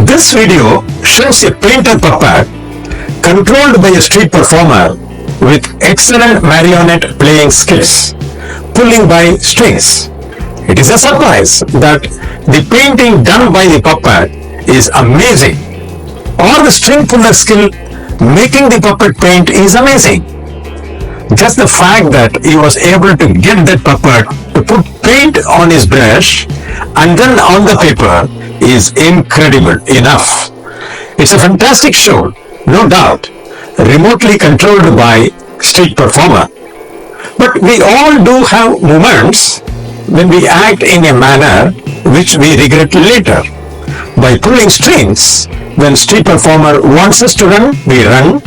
This video shows a painter puppet controlled by a street performer with excellent marionette playing skills, pulling by strings. It is a surprise that the painting done by the puppet is amazing, or the string puller skill making the puppet paint is amazing. Just the fact that he was able to get that puppet to put paint on his brush and then on the paper is incredible enough. It's a fantastic show, no doubt, remotely controlled by street performer. But we all do have moments when we act in a manner which we regret later. By pulling strings, when street performer wants us to run, we run,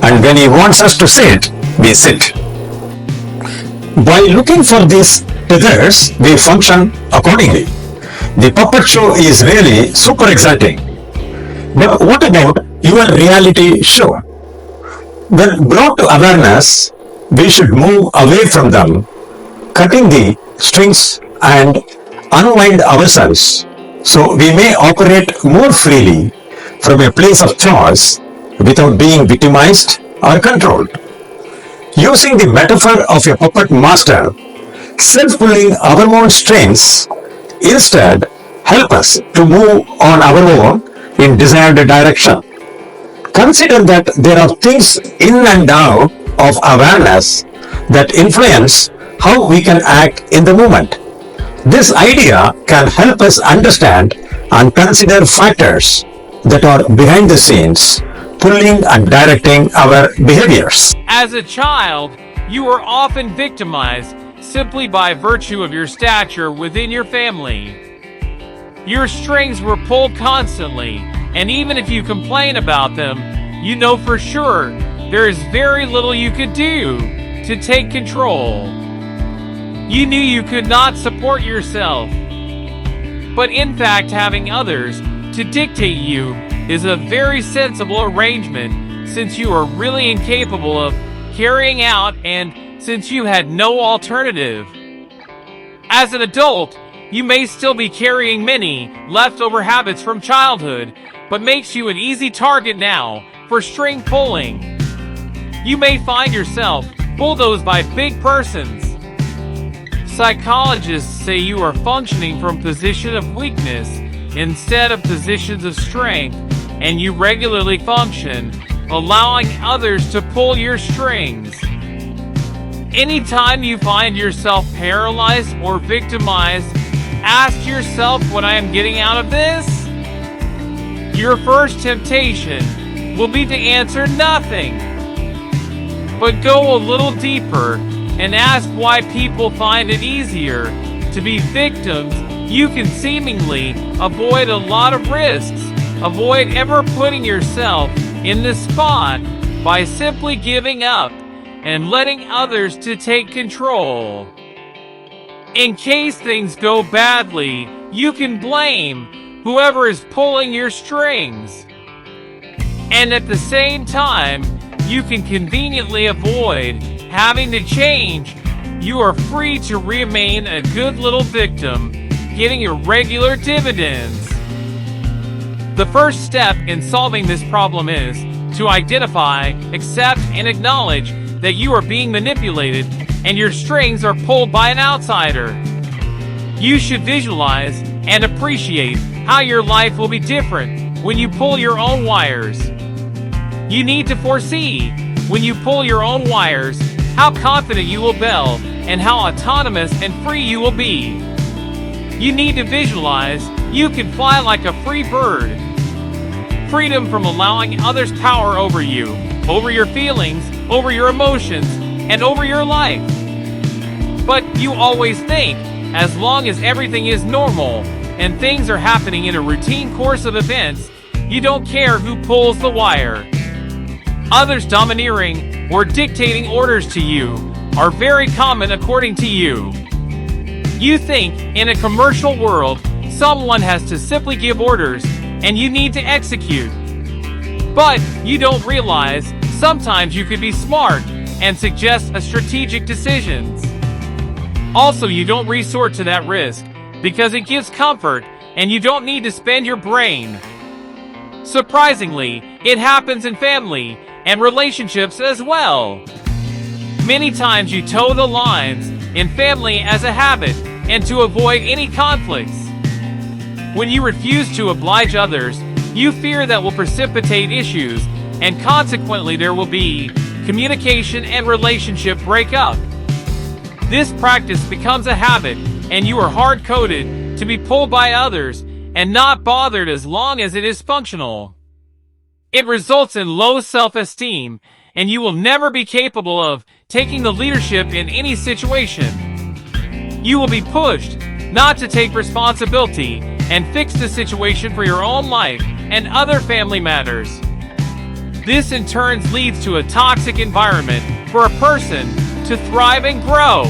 and when he wants us to sit, we sit. By looking for these tethers, we function accordingly. The puppet show is really super exciting. But what about your reality show? When brought to awareness, we should move away from them, cutting the strings and unwind ourselves so we may operate more freely from a place of choice without being victimized or controlled. Using the metaphor of a puppet master, self-pulling our own strings instead help us to move on our own in desired direction. Consider that there are things in and out of awareness that influence how we can act in the moment. This idea can help us understand and consider factors that are behind the scenes, pulling and directing our behaviors. As a child, you were often victimized simply by virtue of your stature within your family. Your strings were pulled constantly, and even if you complain about them, you know for sure there is very little you could do to take control. You knew you could not support yourself, but in fact having others to dictate you is a very sensible arrangement since you are really incapable of carrying out and since you had no alternative. As an adult, you may still be carrying many leftover habits from childhood, but makes you an easy target now for string pulling. You may find yourself bulldozed by big persons. Psychologists say you are functioning from a position of weakness instead of positions of strength, and you regularly function, allowing others to pull your strings. Anytime you find yourself paralyzed or victimized, ask yourself what I am getting out of this? Your first temptation will be to answer nothing. But go a little deeper and ask why people find it easier to be victims. You can seemingly avoid a lot of risks. Avoid ever putting yourself in this spot by simply giving up and letting others to take control. In case things go badly, you can blame whoever is pulling your strings. And at the same time, you can conveniently avoid having to change. You are free to remain a good little victim, getting your regular dividends. The first step in solving this problem is to identify, accept, and acknowledge that you are being manipulated and your strings are pulled by an outsider. You should visualize and appreciate how your life will be different when you pull your own wires. You need to foresee, when you pull your own wires, how confident you will be and how autonomous and free you will be. You need to visualize you can fly like a free bird. Freedom from allowing others power over you, over your feelings, over your emotions, and over your life. But you always think, as long as everything is normal and things are happening in a routine course of events, you don't care who pulls the wire. Others domineering or dictating orders to you are very common according to you. You think in a commercial world, someone has to simply give orders and you need to execute. But you don't realize sometimes you could be smart and suggest a strategic decisions. Also, you don't resort to that risk because it gives comfort and you don't need to spend your brain. Surprisingly, it happens in family and relationships as well. Many times you toe the lines in family as a habit and to avoid any conflicts. When you refuse to oblige others, you fear that will precipitate issues, and consequently there will be communication and relationship breakup. This practice becomes a habit, and you are hard-coded to be pulled by others and not bothered as long as it is functional. It results in low self-esteem, and you will never be capable of taking the leadership in any situation. You will be pushed not to take responsibility and fix the situation for your own life and other family matters. This in turn leads to a toxic environment for a person to thrive and grow.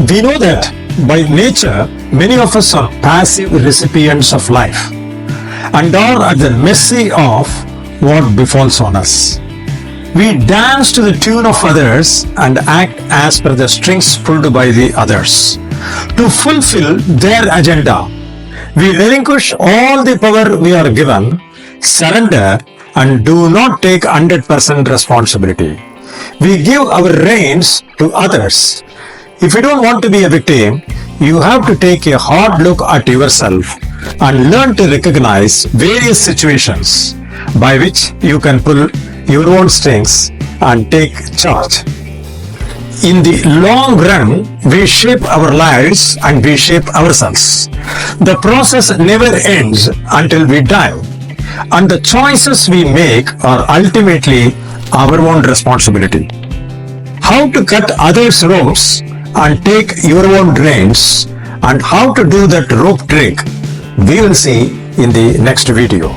We know that by nature, many of us are passive recipients of life and are at the mercy of what befalls on us. We dance to the tune of others and act as per the strings pulled by the others to fulfill their agenda. We relinquish all the power we are given, surrender, and do not take 100% responsibility. We give our reins to others. If you don't want to be a victim, you have to take a hard look at yourself and learn to recognize various situations by which you can pull your own strings and take charge. In the long run, we shape our lives and we shape ourselves. The process never ends until we die, and the choices we make are ultimately our own responsibility. How to cut others' ropes and take your own reins, and how to do that rope trick, we will see in the next video.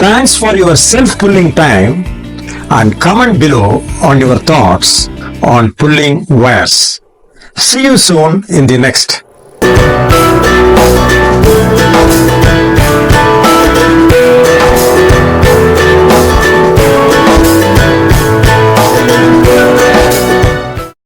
Thanks for your self-pulling time, and comment below on your thoughts on pulling wires. See you soon in the next